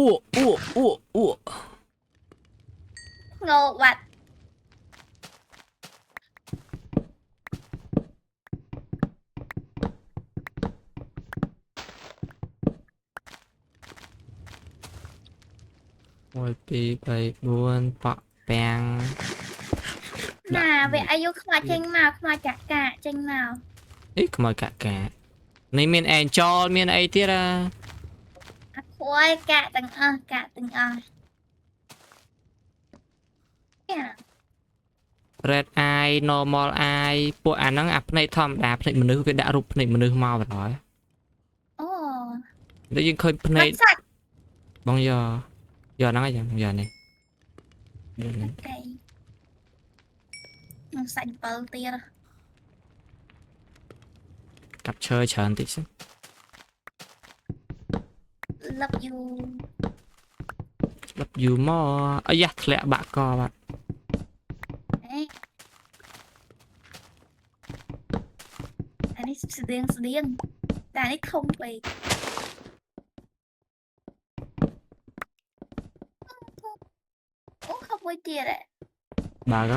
Ủa. Ngộ vặt. Ôi pi bầy buôn bọ bèng. Đã Nà vậy một ai vô khóa tiết. chênh màu khóa chả cả chênh màu. Ít mà cả. Này miền anh cho miền ấy tiết à. Khói cả từng yeah. Red eye, normal eye.ពួកអាហ្នឹងអាភ្នែកធម្មតាភ្នែកមនុស្សវាដាក់រូបភ្នែកមនុស្សមកបណ្ដោយ Oh, តែយើងឃើញភ្នែក mắt sạch. បងយកហ្នឹងឲ្យយកនេះ Ok. Nó sạch bờ tia. កាប់ឈើច្រើនតិចសិន Love you. ស្លាប់យូរមកអាយ៉ាធ្លាក់បាក់កបាត់ Đấy. Anh ấy điên. Ta ấy không về. Cũng không quay tia đấy. បាក់ក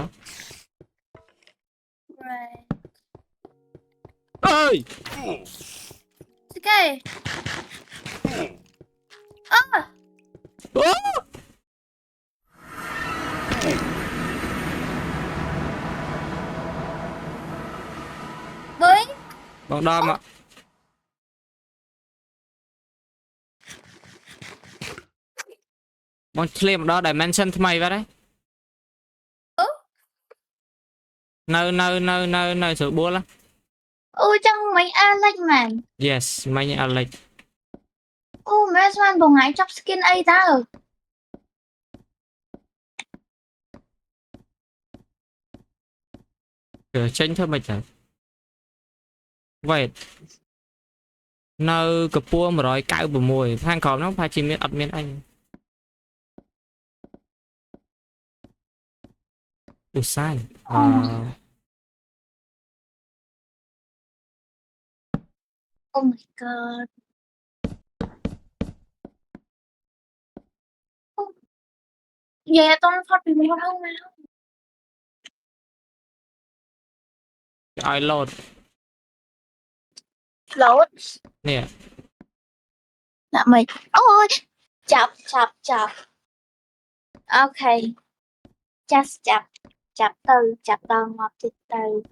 Right. អើយ Okay. Oh, អូ với បងដល់មកបងឆ្លៀមដល់ dimension ថ្មីបាត់ហើយ ừ. នៅស្រួលបួល Ôi trong mấy Alex mà. yes មិញអាលិច Ô mấy man bộ ngái chọc skin A ta rồi. ចេញធ្វើមិនទៅ wait នៅកពួរ196ខាងក្រោមហ្នឹងប្រហែលជាមានអត់មានអីឧស្សាហ៍ Oh my god. Về con thoát bị một không nào. ឲ្យ load Lốt. នេះ Dạ mày. Ôi. Chập. Ok. Just chập từ ngọt từ từ.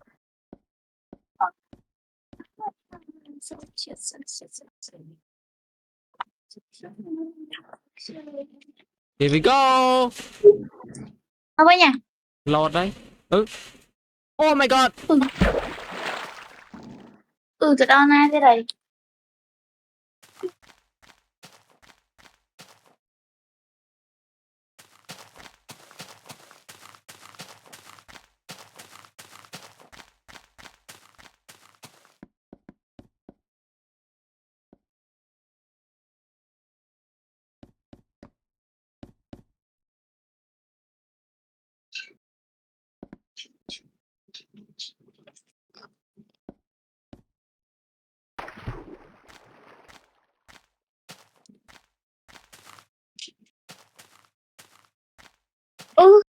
here we go Không có nha. load đấy oh my god Từ đó na thế này. Ừ.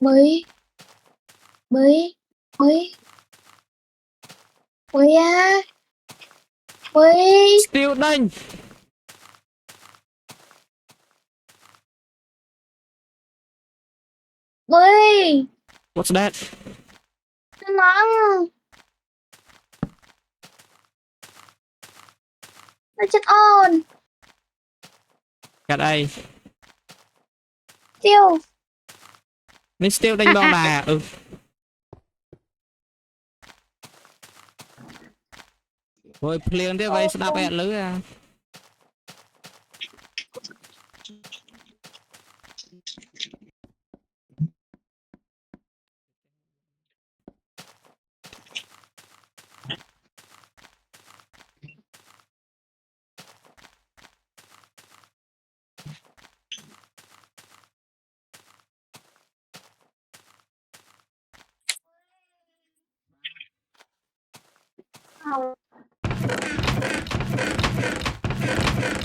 Mới mới mới mới à mới still đánh mới what's that nó chết on cắt đây tiêu mình still đánh bom mà rồi liền thế vậy đáp ẹn lưới à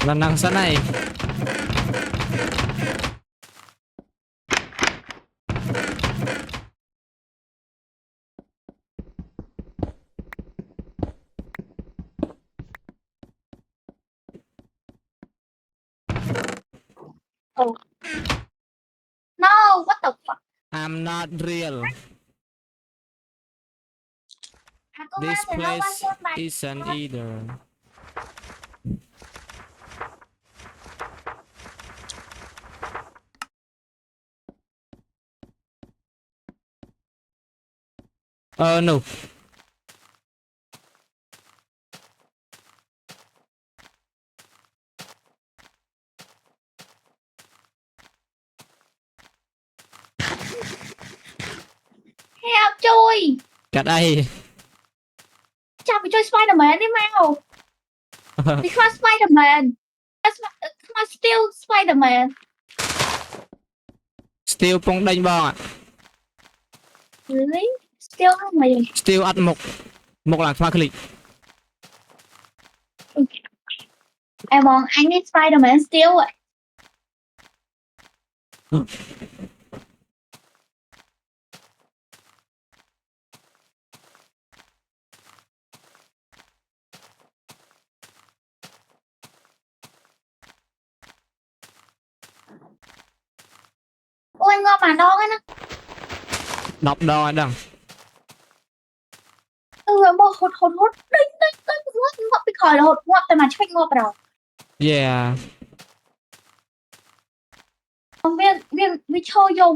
lần năng sẵn này No, what the fuck? I'm not real À, công this an thì nó place quan mạch. isn't either no Heo chui. cắt đây Chào bị chơi Spider-Man đi mau. Because Spider-Man. Come on, still Spider-Man. still pong đánh bong ạ Really? Still không mày. still ăn một là pha click Em mong anh ấy Spider-Man still vậy. Ôi anh ngon mà đo cái nó. đọc đo đằng Mà hột đinh ngọt bị khỏi là hột ngọtแต่มันช่วยงอเปล่า yeah វាឈរយំ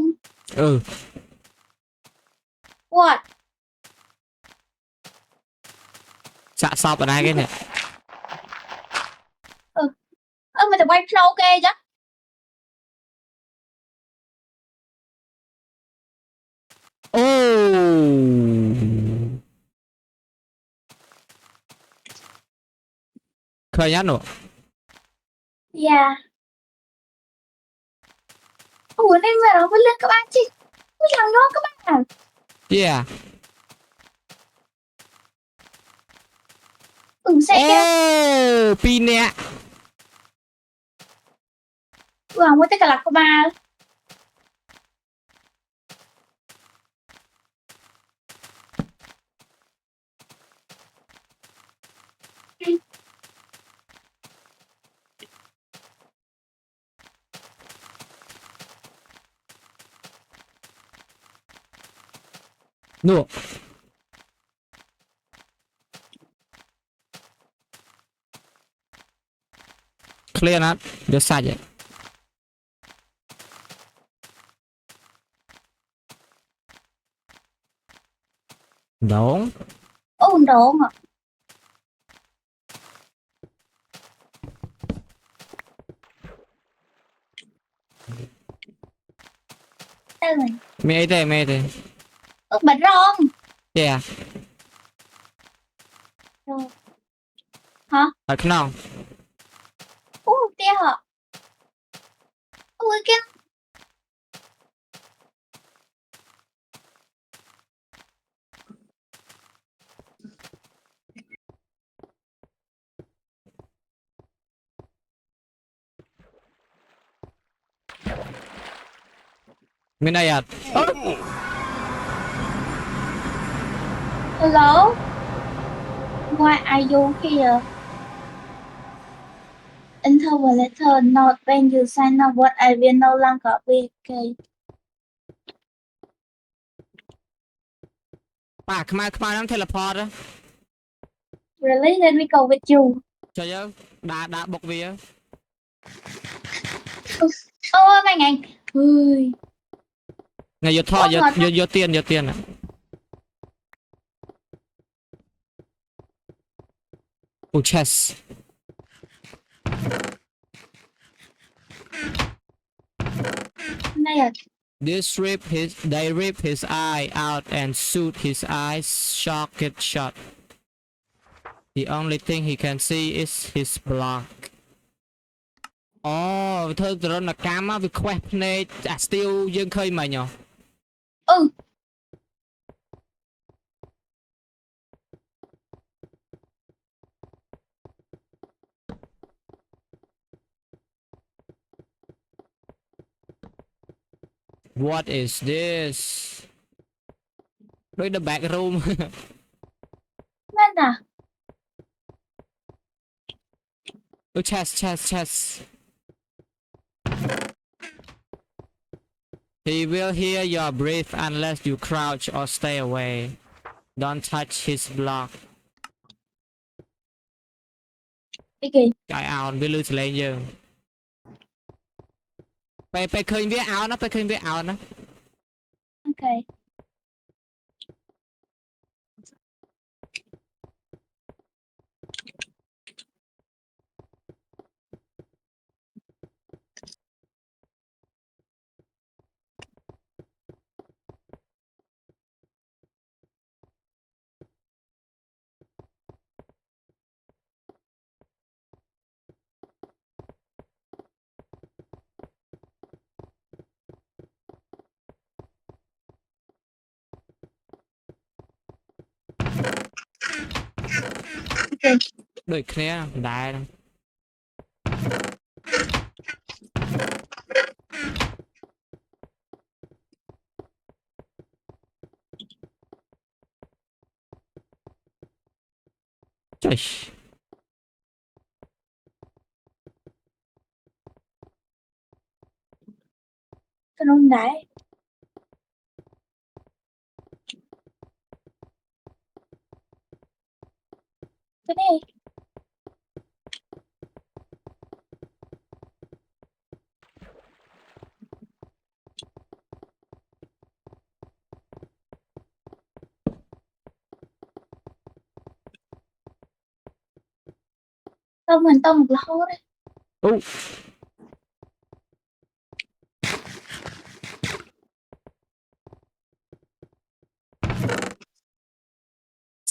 What? xạ sọp ở đây cái này Mày phải quay flow kê chứ. khơi nhát nổ Yeah. Ủa nên mà nó mới lên các bạn chứ. Mới làm nó các bạn. yeah Xe kia. pin nè Không có tất cả là các bạn. nổ clear nát được sạch vậy đúng Đúng à. mẹ đây Bật rong. yeah Hả? ở cái nào Tia hả? Ui kia. bên đây à Hello? Why are you here? Enter the letter note when you sign up what I will no longer be okay. bà khai đang teleport á Really? Let me go with you. trời ơi đã bọc vía Ôi mày ngành. Ui. ngày vô thọ vô tiền à chess Này à. They rip his eye out and shoot his eyes socket shut. The only thing he can see is his block. Thôi rồi là cam á, vì khoe này still dương khơi mày nhở. What is this? Look the back room. មែនតា Oh, chest. He will hear your breath unless you crouch or stay away. Don't touch his block. អីគេ Cái ảoវាលឺសលេងយើងពេលឃើញវាảoណាពេលឃើញវាảoណា អូខេ ដូចគ្នាដែរចុះ ក្នុងដែរទៅនេះ ទៅមិនទៅរហូត អូ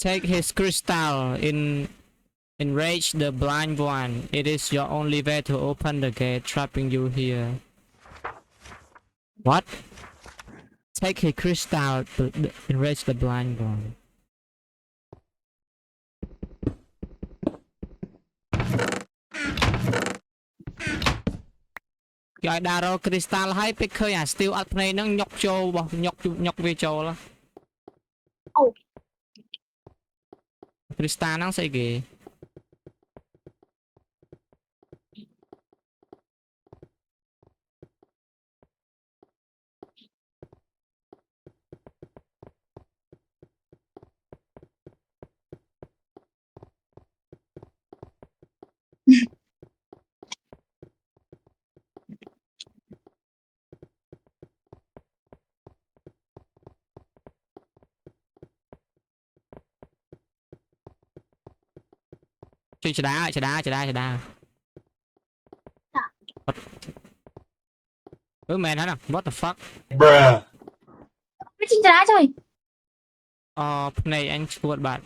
Take his crystal in enrage the blind one. It is your only way to open the gate, trapping you here. What? Take his crystal to enrage the blind one. គេឲ្យដាក់រក crystal ហើយពេលឃើញអា steel អត់ភ្នែកហ្នឹងញុកចូលរបស់ញុកវាចូល អូ crystal ហ្នឹងស្អីគេ ជួយច្ដាមែនហ្នឹង What the fuck Bruh. វាជីងច្រាជួយ ភ្នែកអញឈួតបាត់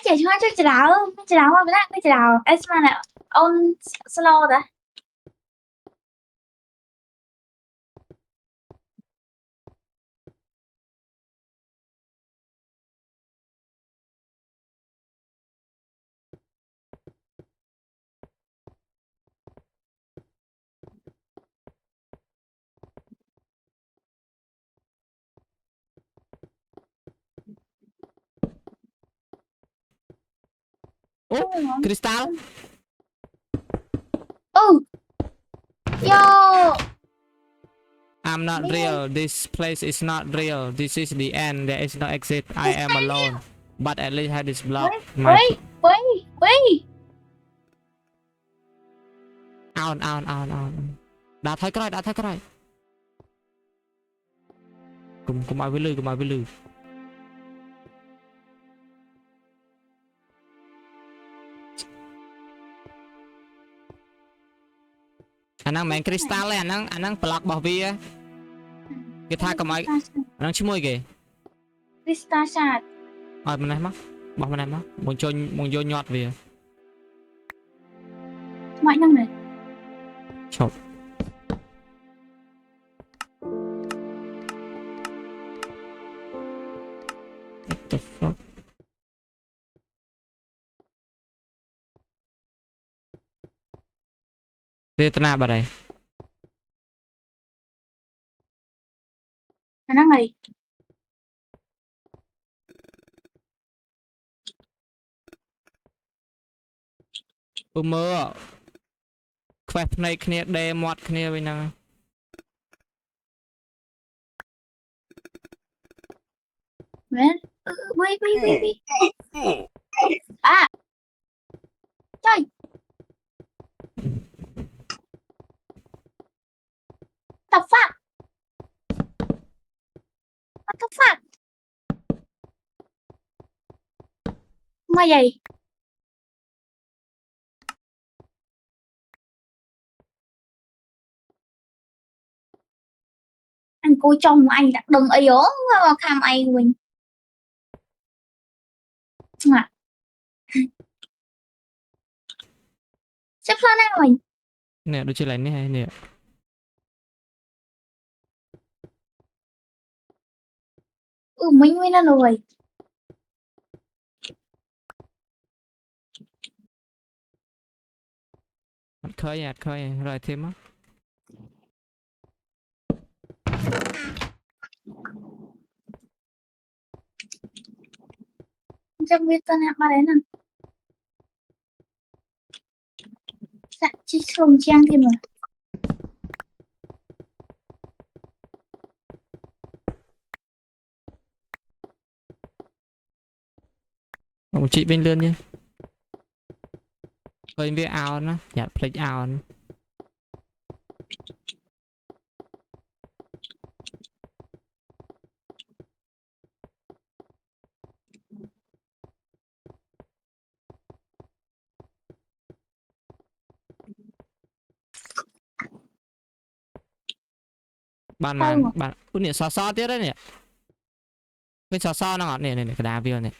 ចេះឆ្ងាយជួយច្រាមានច្រាមកមិនដែរច្រាអេស្មានអូន slow តា អូ crystal អូយោ I'm not real. This place is not real. This is the end. There is no exit. I am alone. But at least I had this block. My វេ out. ដាក់ថយក្រោយគុំឲ្យវាលឺអាហ្នឹងមិនមែន crystal ទេអាហ្នឹង block របស់វាគេថាកុំឲ្យអាហ្នឹងឈ្មោះគេ crystal shard ឲ្យម្នេះមកបោះម្នេះមកមកយកញាត់វា ថ្មីហ្នឹងណា ឈប់ What the fuck វាតាណាបាត់ហើយ nó này mơ khoe này kia đe mọt kia bên nào Mẹ bi à trời tập phát tập phát mà vậy anh cô chồng anh đã đừng ấy ố vào khám anh mình mà xếp lên em mình nè đôi chơi lại nè nè mình mới là rồi khơi rồi thêm á chắc biết tên hạt ba đấy nè dạ chứ không trang thêm rồi một chị bên lươn nhé khơi với ao nó dạ play ao nó bạn tao bạn út nè so tiếp đấy nè cái so nó ngọt nè cái đá video này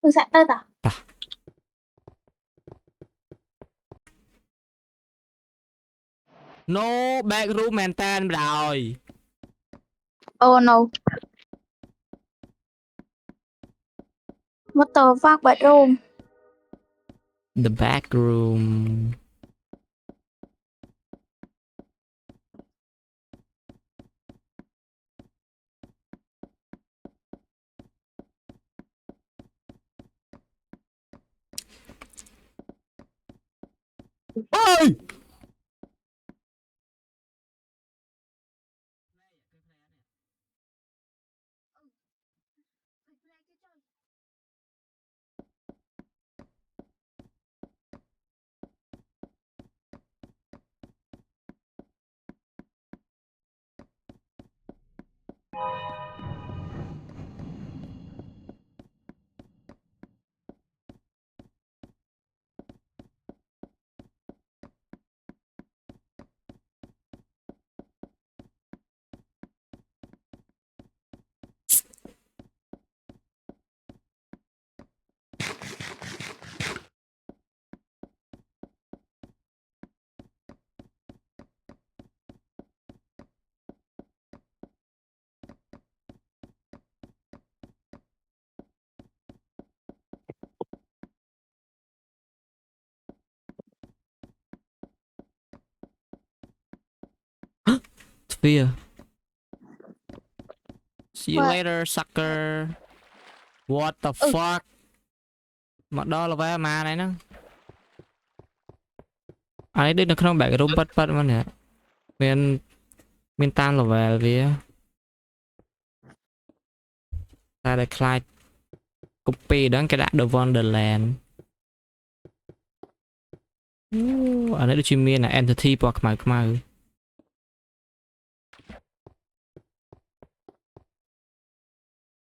tôi dạ tao tao no back room man tan rồi oh no what the fuck bedroom the back room ôi Sphere. See you What? later, sucker. What the fuck? Mà đó là vé mà này nó. Ấy đây nó không bẻ cái room bắt mà nè. Mình tan là về vì ta đây Clyde copy đó cái đã The Wonderland. Ở đây được chuyên miên là entity hoặc màu.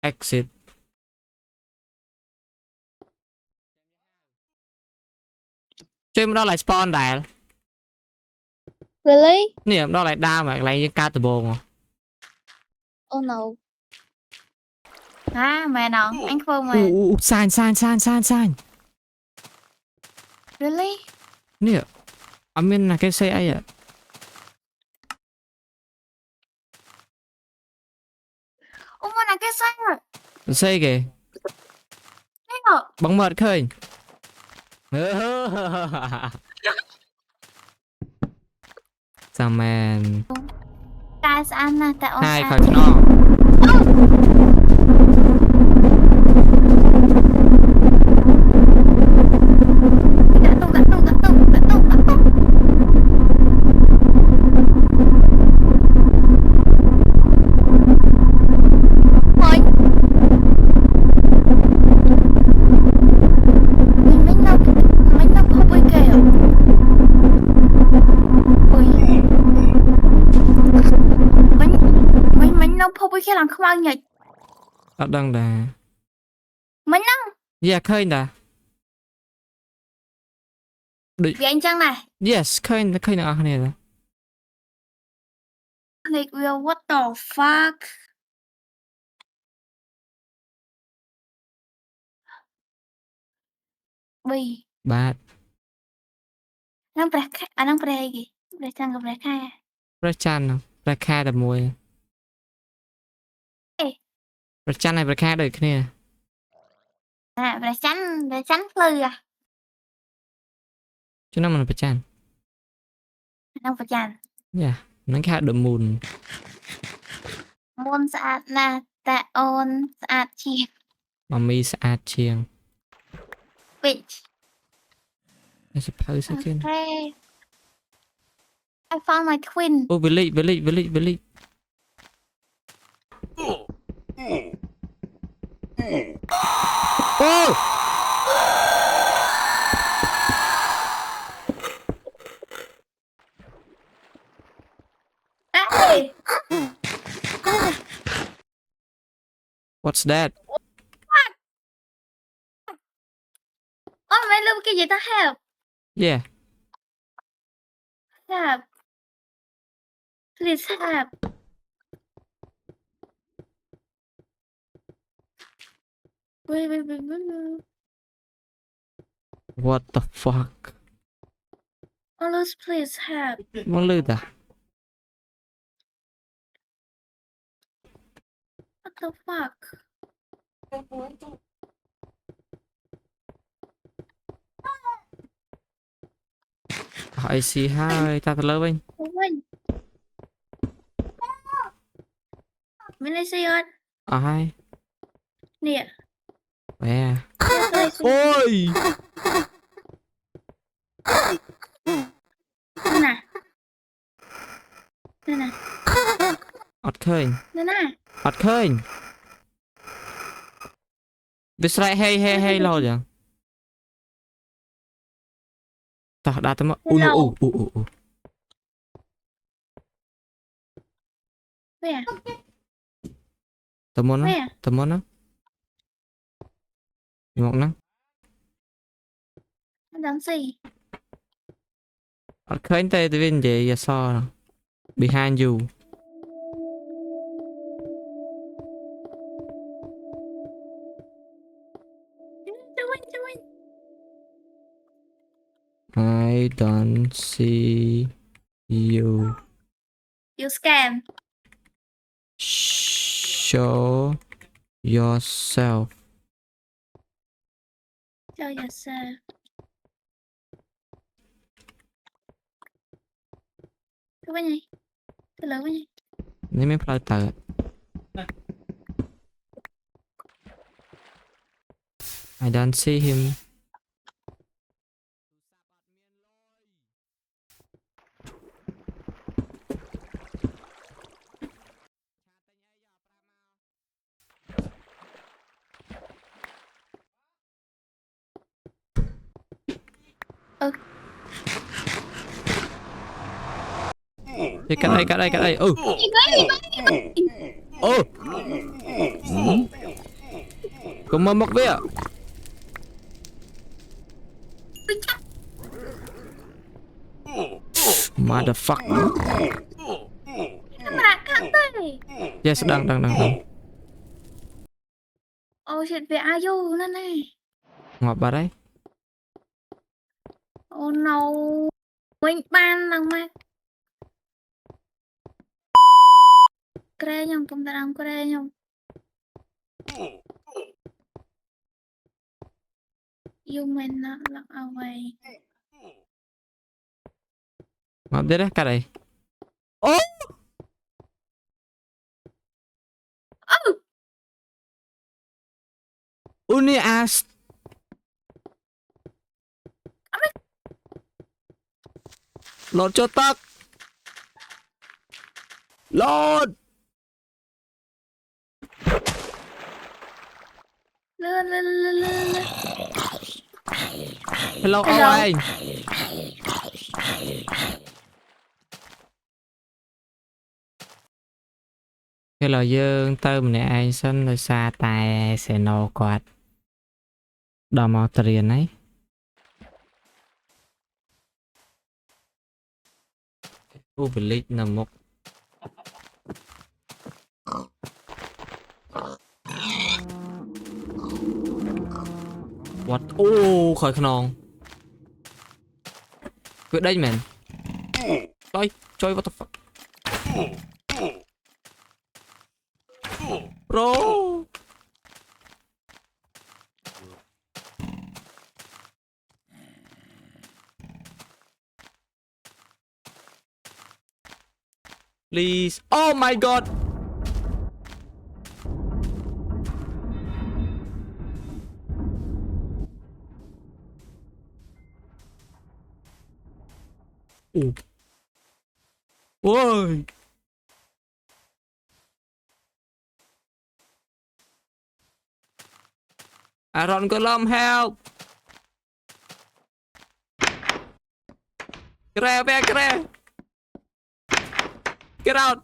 Exit. Chơi đó lại spawn đại. really Nè đó lại đa mà lại cao từ bồn à. oh no à mẹ nào anh Phương mà Sign. really Nè. I mean là cái xe ấy à. ông mà là cái xanh rồi Xe kìa. đấy hả Bóng mật khơi. Sao man. Cái sẵn nè, tại ôn hai sẵn. khỏi nó Gạt tung. Ôi. Mình nó không bơi kìa. Ui. Mình nó không bơi kìa làm không ăn nhỉ. ở đằng đà Mình nó. dạ khơi đà Vì anh chăng này. yes khơi nào này là Click wheel, what the fuck? Bì. bad นั่งแปลนั่งแปลกี่แปลจังกับแปลค่า ประจันราคาแต่มวย เอ๊ะ ประจันในราคาเด็กเนี่ย แปลจันเปลือ chứ nó mìnhประจัน นั่งแปลจัน yeah นั่นแค่เดอะมูน มนสะอาดนะแต่โอนสะอาดเชีย มามีสะอาดเชียง ปิด I suppose I can โอเค I found my twin oh village oh Ê what's that ôi mày lưu cái gì ta help yeah please help wait what the fuck Always please help มันลืดอ่ะ what the fuck I see hai ta thật lớn anh ôi mình lấy xe ơi ai nè bè lấy xe ôi nè อดเคย nè อดเคยวิสไรให้เราจังต่อดาตมาอู้อู้ nè ตะมอนนะ nè ตะมอนนะมองนะ nó làm gì อดเคยแต่ตัวเป็นเจยาซอ behind you Doing I don't see you you scam show yourself cho yourself cái bên này cái lớn bên này นี่ไม่พลาดแต่ I don't see him Thì cắt đây ừ ừ cũng mơ mất với ạ motherfucker các bạn cắt đây yes đang oh shit về ai vô lên này ngọt bà đấy oh no mình ban lần mà kre nhung tụm ta đang kre nhung you may not look away ngọt đấy cắt đây ô Uni asked. Lột cho tóc. Lột. Lươn lươn lươn lươn lươn. Hello Hello. Owen. Cái là dương tơ mình ai sân nơi xa tài sẽ nô quạt. Đò màu tiền ấy. Ô bị lít nằm một. What? Ô khỏi khăn nòng. Cứ đây mình. Chơi what the fuck. Bro. Please. Oh my god. Ôi. Aaron Colom help. Grab back, grab. Get out.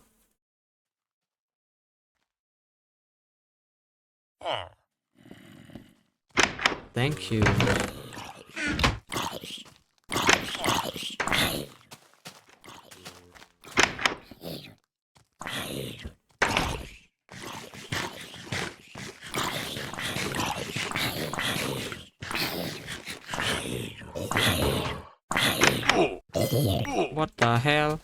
Thank you. What the hell?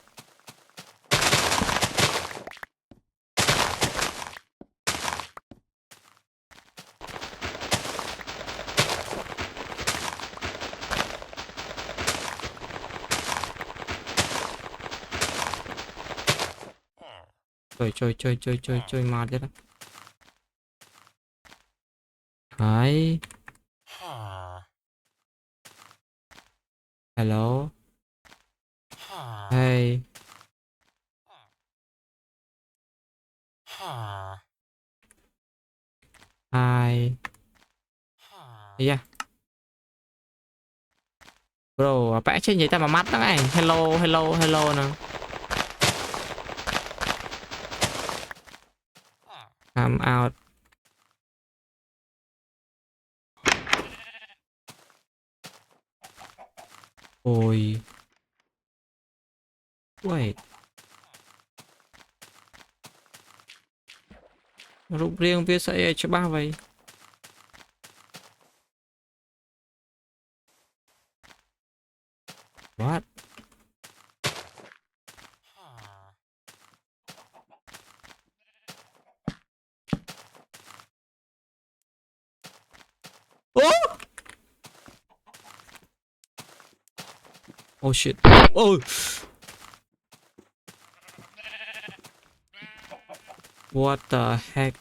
Chơi ma chết đó. Hi. Hello. Hey. Hi. Yeah. Bro, apa aja vậy ta mà mắt đó này. Hello, hello, hello nè. I'm out. Ôi. Wait. Rút riêng viết sẽ cho ba vậy. What? Oh! Oh shit. Oh! What the heck?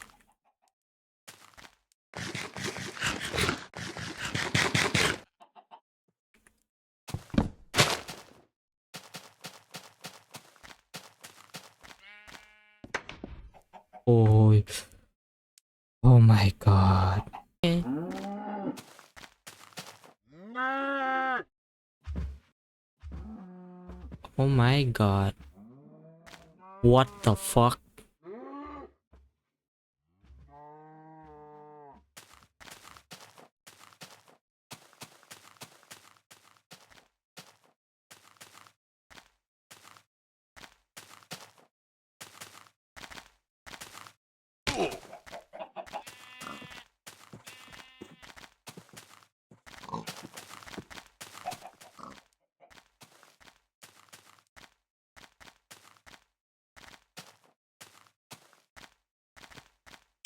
Ôi. Oh my god. Oh my god. What the fuck?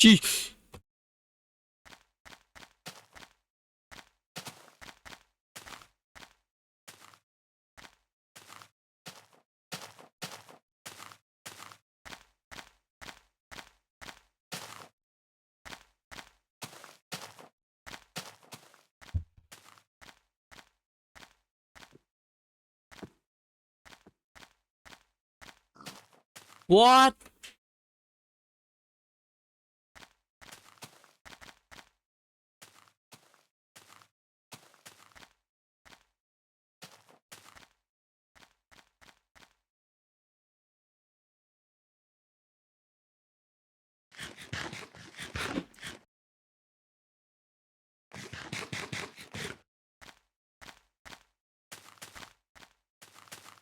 Chi. What?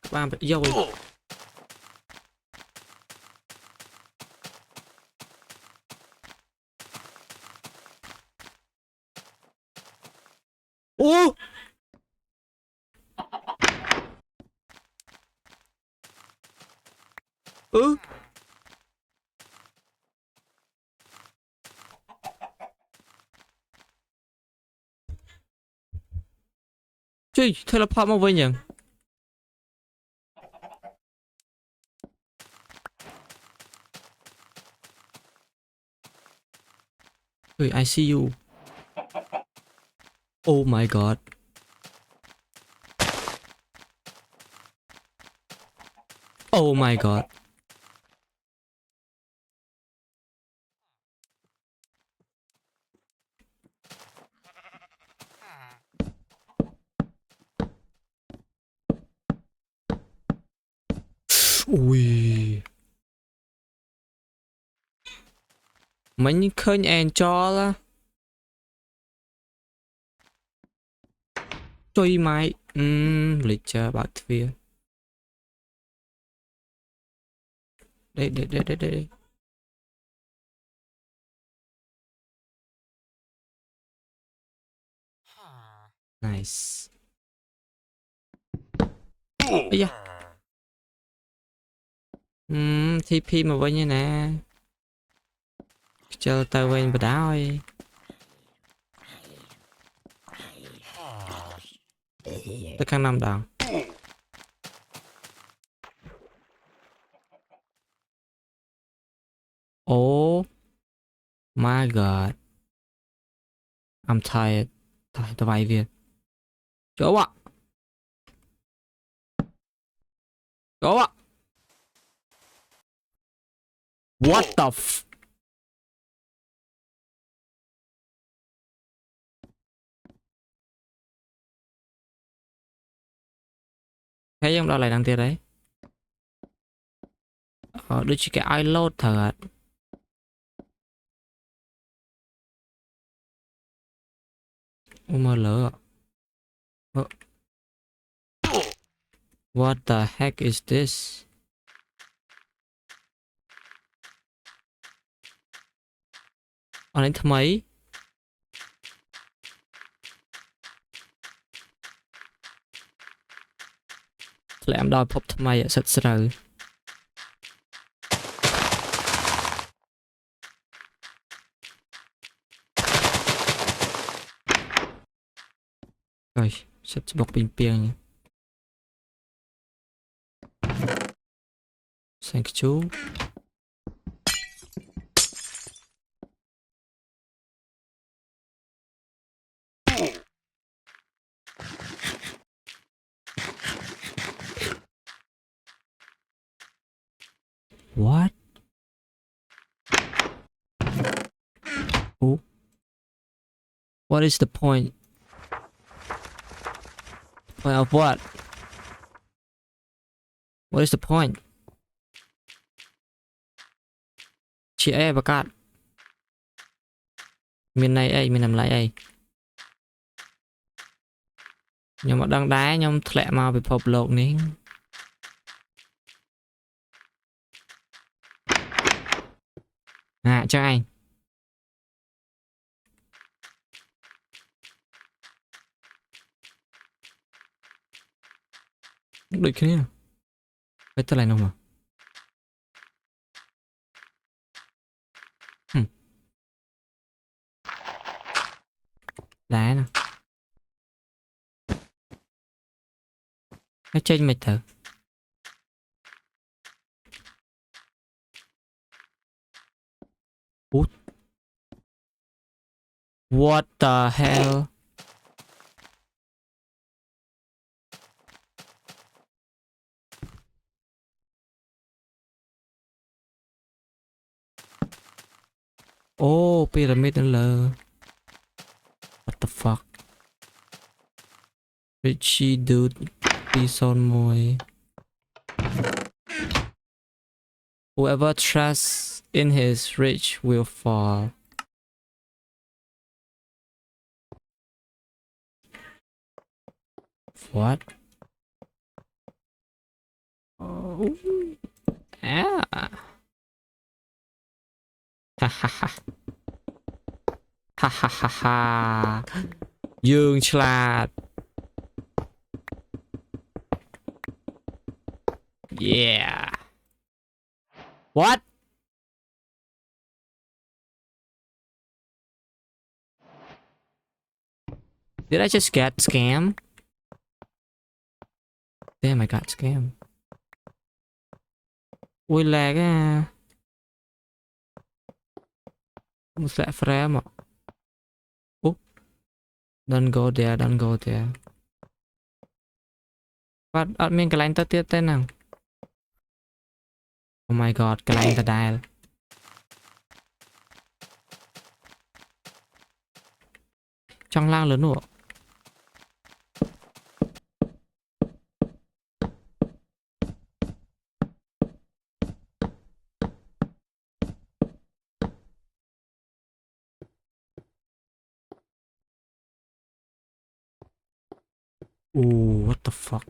Các bạn phải dồi. Ô. Ừ. Chui, teleport មកវិញយ៉ាង Wait, I see you. Oh my god. Oh my god. Ui. Mình khơi Angel á. Chui mày. Lịch chờ bạc thuyền. Đây. Nice. Ây da. TP mà vậy như nè. Chờ tao quên bà đá ơi. Tôi khăn năm đòn. Oh my god. I'm tired. Tao vay việc. Chỗ ạ. Chỗ ạ. What the f... Thấy ông đó lại đăng tiền đấy. Đôi chỉ cái iLoad thật. ML. What the heck is this? Anh thầm ấy. Lại em đòi pop thầm ấy ạ, sật sờ. Rồi, sật bọc bình piêng nhé. Thank you. What? Oh. What is the point? Point of what? What is the point? Chị ấy bà cát. Miền này ấy, mình làm lại ấy. Nhưng mà đang đá nhóm thẻ mau bị phộp lộn ní. À, cho anh. Được cái này. Phải tới lại nào mà. Đá nè. Nó trên mày thử. What the hell? Oh, pyramid nó lờ. What the fuck? Richie dude đi son mồi. Whoever trusts in his rich will fall. What? Oh. Ah. Ha ha ha. Ha ha ha ha. យើងឆ្លាត Yeah. What? Did I just get scammed? Damn, I got scammed. Ui lag á. Một lẹ frame ạ. Úp. Don't go there, don't go there. But admin cái lạnh ta tiết tên nào. Oh my god, cái lạnh ta dial. Trong lang lớn nụ. Ooh, what the fuck?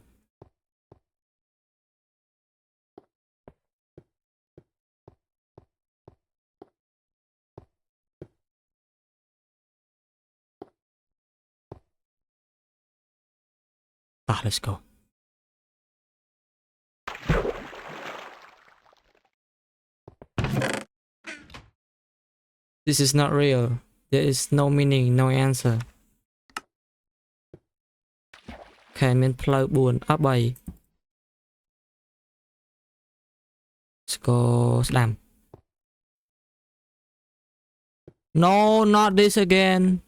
Ah, let's go. This is not real. There is no meaning, no answer. Okay, mình plug 4 up 3. Let's go slam. No, not this again.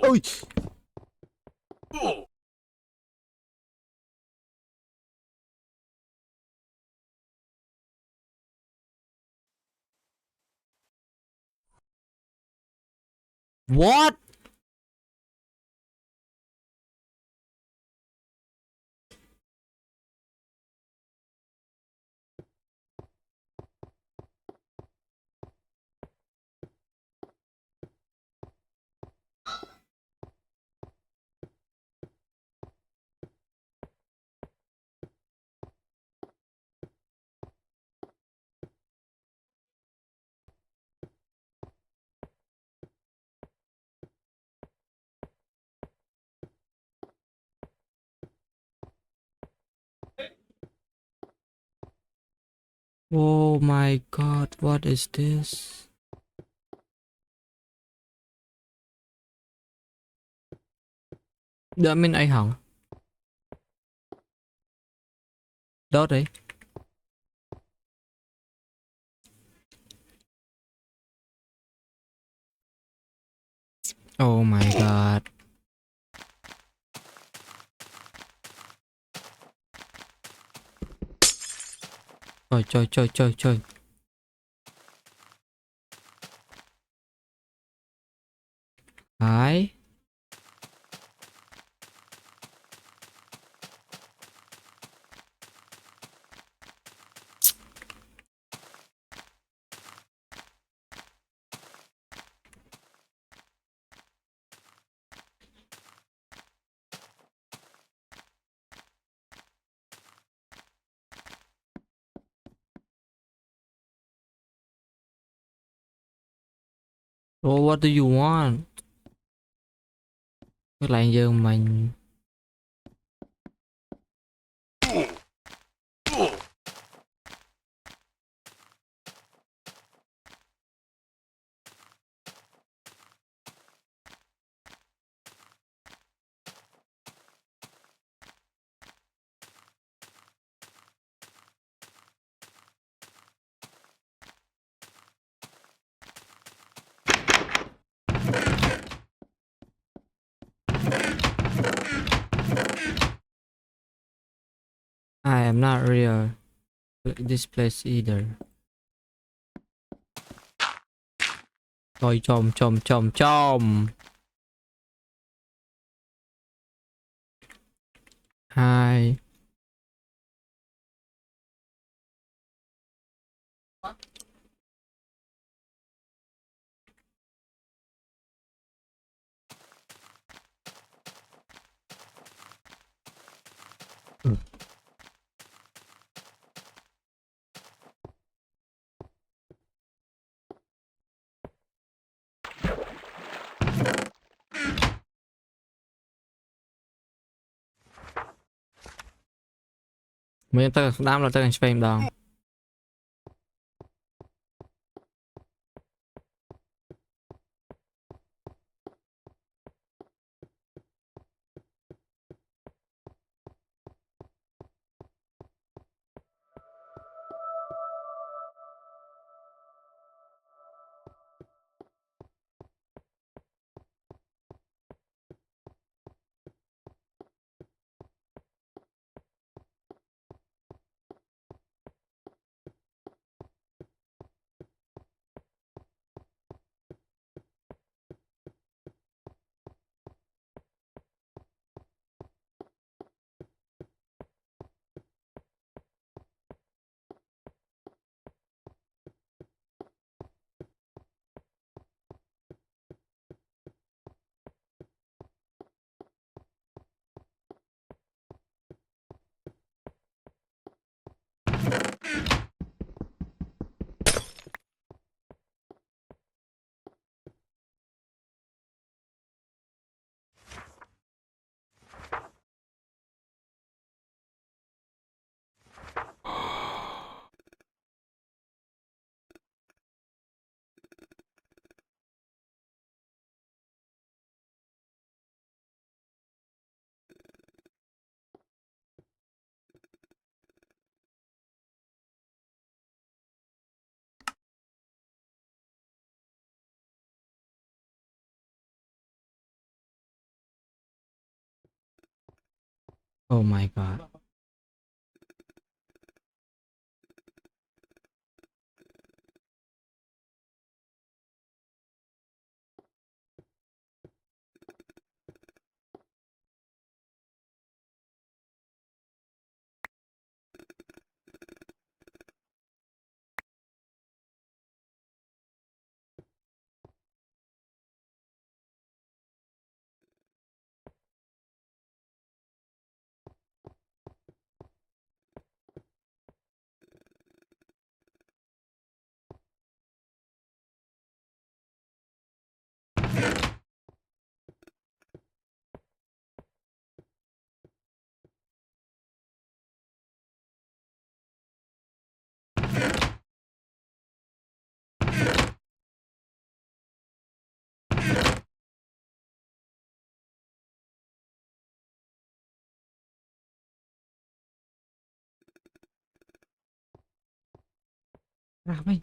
Ôi. What? Oh my god, what is this? Đợi mình ấy hỏng. Đó đấy. Oh my god. Chơi. Đấy. Oh, what do you want? Cái lại giờ mình. I'm not real this place either. Thôi chom. Hi. Ừ. Mình ta đám là ta cần spam đòn. Oh my god. Ra mày.